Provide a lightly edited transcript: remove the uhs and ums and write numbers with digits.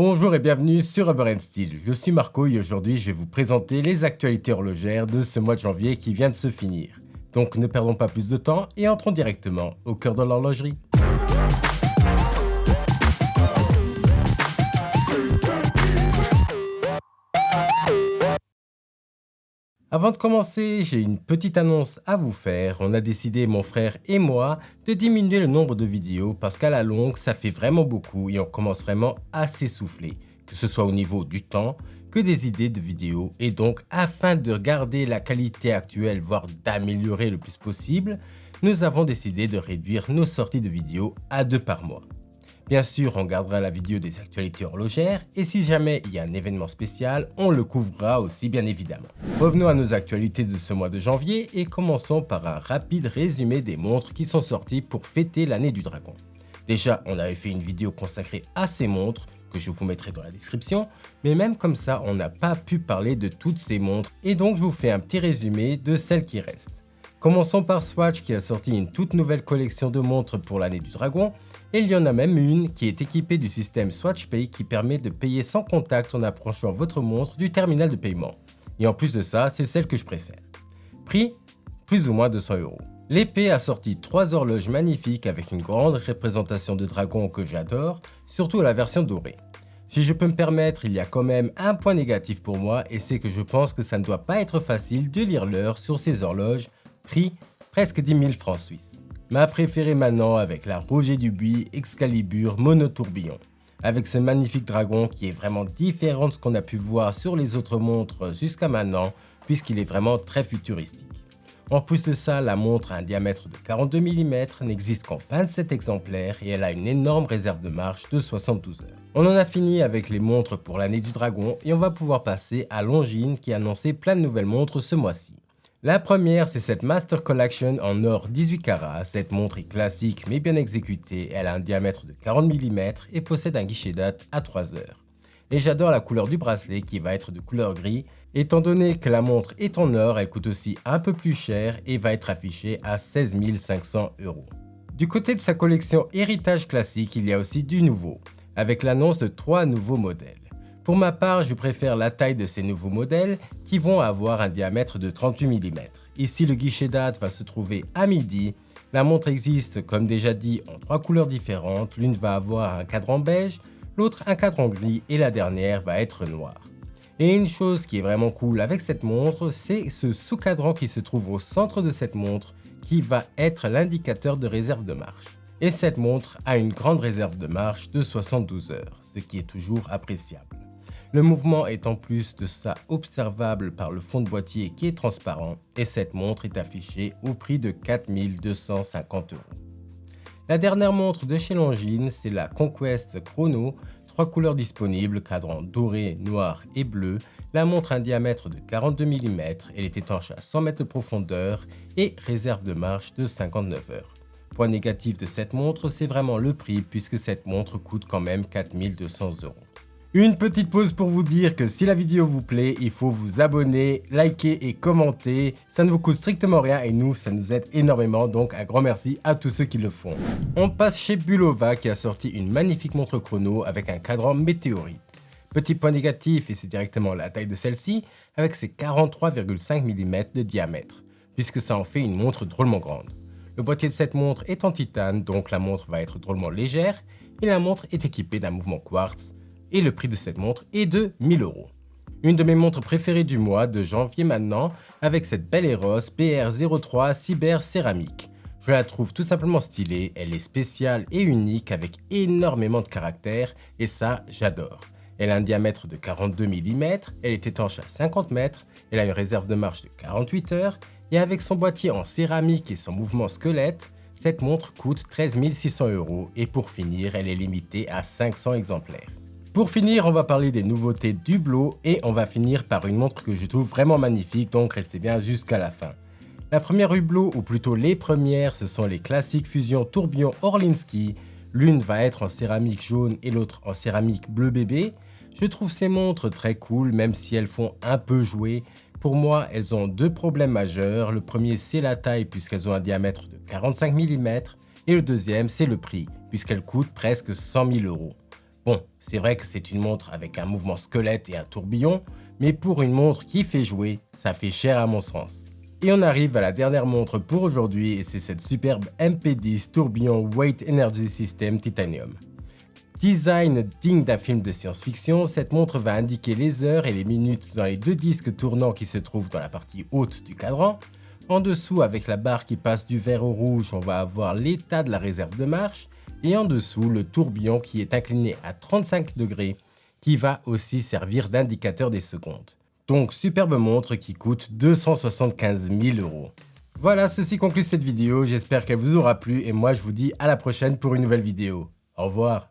Bonjour et bienvenue sur Rubber & Steel, je suis Marco et aujourd'hui je vais vous présenter les actualités horlogères de ce mois de janvier qui vient de se finir. Donc ne perdons pas plus de temps et entrons directement au cœur de l'horlogerie. Avant de commencer, j'ai une petite annonce à vous faire. On a décidé, mon frère et moi, de diminuer le nombre de vidéos parce qu'à la longue, ça fait vraiment beaucoup et on commence vraiment à s'essouffler, que ce soit au niveau du temps, que des idées de vidéos. Et donc, afin de garder la qualité actuelle, voire d'améliorer le plus possible, nous avons décidé de réduire nos sorties de vidéos à 2 par mois. Bien sûr, on gardera la vidéo des actualités horlogères et si jamais il y a un événement spécial, on le couvrira aussi bien évidemment. Revenons à nos actualités de ce mois de janvier et commençons par un rapide résumé des montres qui sont sorties pour fêter l'année du dragon. Déjà, on avait fait une vidéo consacrée à ces montres que je vous mettrai dans la description, mais même comme ça, on n'a pas pu parler de toutes ces montres et donc je vous fais un petit résumé de celles qui restent. Commençons par Swatch qui a sorti une toute nouvelle collection de montres pour l'année du dragon et il y en a même une qui est équipée du système Swatch Pay qui permet de payer sans contact en approchant votre montre du terminal de paiement. Et en plus de ça, c'est celle que je préfère. Prix, plus ou moins 200 €. L'épée a sorti 3 horloges magnifiques avec une grande représentation de dragon que j'adore, surtout la version dorée. Si je peux me permettre, il y a quand même un point négatif pour moi et c'est que je pense que ça ne doit pas être facile de lire l'heure sur ces horloges. Prix, presque 10 000 francs suisses. Ma préférée maintenant avec la Roger Dubuis Excalibur Monotourbillon. Avec ce magnifique dragon qui est vraiment différent de ce qu'on a pu voir sur les autres montres jusqu'à maintenant, puisqu'il est vraiment très futuristique. En plus de ça, la montre a un diamètre de 42 mm, n'existe qu'en 27 exemplaires et elle a une énorme réserve de marche de 72 heures. On en a fini avec les montres pour l'année du dragon et on va pouvoir passer à Longines qui a annoncé plein de nouvelles montres ce mois-ci. La première, c'est cette Master Collection en or 18 carats. Cette montre est classique mais bien exécutée. Elle a un diamètre de 40 mm et possède un guichet date à 3 heures. Et j'adore la couleur du bracelet qui va être de couleur gris. Étant donné que la montre est en or, elle coûte aussi un peu plus cher et va être affichée à 16 500 €. Du côté de sa collection héritage classique, il y a aussi du nouveau, avec l'annonce de 3 nouveaux modèles. Pour ma part, je préfère la taille de ces nouveaux modèles qui vont avoir un diamètre de 38 mm. Ici, le guichet date va se trouver à midi. La montre existe, comme déjà dit, en 3 couleurs différentes. L'une va avoir un cadran beige, l'autre un cadran gris et la dernière va être noire. Et une chose qui est vraiment cool avec cette montre, c'est ce sous-cadran qui se trouve au centre de cette montre qui va être l'indicateur de réserve de marche. Et cette montre a une grande réserve de marche de 72 heures, ce qui est toujours appréciable. Le mouvement est en plus de ça observable par le fond de boîtier qui est transparent et cette montre est affichée au prix de 4 250 €. La dernière montre de chez Longines, c'est la Conquest Chrono, 3 couleurs disponibles, cadran doré, noir et bleu. La montre a un diamètre de 42 mm, elle est étanche à 100 mètres de profondeur et réserve de marche de 59 heures. Point négatif de cette montre, c'est vraiment le prix puisque cette montre coûte quand même 4 200 €. Une petite pause pour vous dire que si la vidéo vous plaît, il faut vous abonner, liker et commenter. Ça ne vous coûte strictement rien et nous, ça nous aide énormément. Donc un grand merci à tous ceux qui le font. On passe chez Bulova qui a sorti une magnifique montre chrono avec un cadran météorite. Petit point négatif et c'est directement la taille de celle-ci avec ses 43,5 mm de diamètre, puisque ça en fait une montre drôlement grande. Le boîtier de cette montre est en titane, donc la montre va être drôlement légère et la montre est équipée d'un mouvement quartz. Et le prix de cette montre est de 1 000 €. Une de mes montres préférées du mois de janvier maintenant, avec cette belle Eros PR03 Cyber Céramique. Je la trouve tout simplement stylée, elle est spéciale et unique avec énormément de caractère et ça j'adore. Elle a un diamètre de 42 mm, elle est étanche à 50 mètres, elle a une réserve de marche de 48 heures et avec son boîtier en céramique et son mouvement squelette, cette montre coûte 13 600 € et pour finir, elle est limitée à 500 exemplaires. Pour finir, on va parler des nouveautés d'Hublot et on va finir par une montre que je trouve vraiment magnifique, donc restez bien jusqu'à la fin. La première Hublot, ou plutôt les premières, ce sont les classiques Fusion Tourbillon Orlinski. L'une va être en céramique jaune et l'autre en céramique bleu bébé. Je trouve ces montres très cool, même si elles font un peu jouer. Pour moi, elles ont 2 problèmes majeurs. Le premier, c'est la taille, puisqu'elles ont un diamètre de 45 mm. Et le deuxième, c'est le prix, puisqu'elles coûtent presque 100 000 €. Bon, c'est vrai que c'est une montre avec un mouvement squelette et un tourbillon, mais pour une montre qui fait jouer, ça fait cher à mon sens. Et on arrive à la dernière montre pour aujourd'hui et c'est cette superbe MP10 tourbillon Weight Energy System Titanium. Design digne d'un film de science-fiction, cette montre va indiquer les heures et les minutes dans les deux disques tournants qui se trouvent dans la partie haute du cadran. En dessous, avec la barre qui passe du vert au rouge, on va avoir l'état de la réserve de marche. Et en dessous, le tourbillon qui est incliné à 35 degrés, qui va aussi servir d'indicateur des secondes. Donc, superbe montre qui coûte 275 000 €. Voilà, ceci conclut cette vidéo, j'espère qu'elle vous aura plu et moi je vous dis à la prochaine pour une nouvelle vidéo. Au revoir.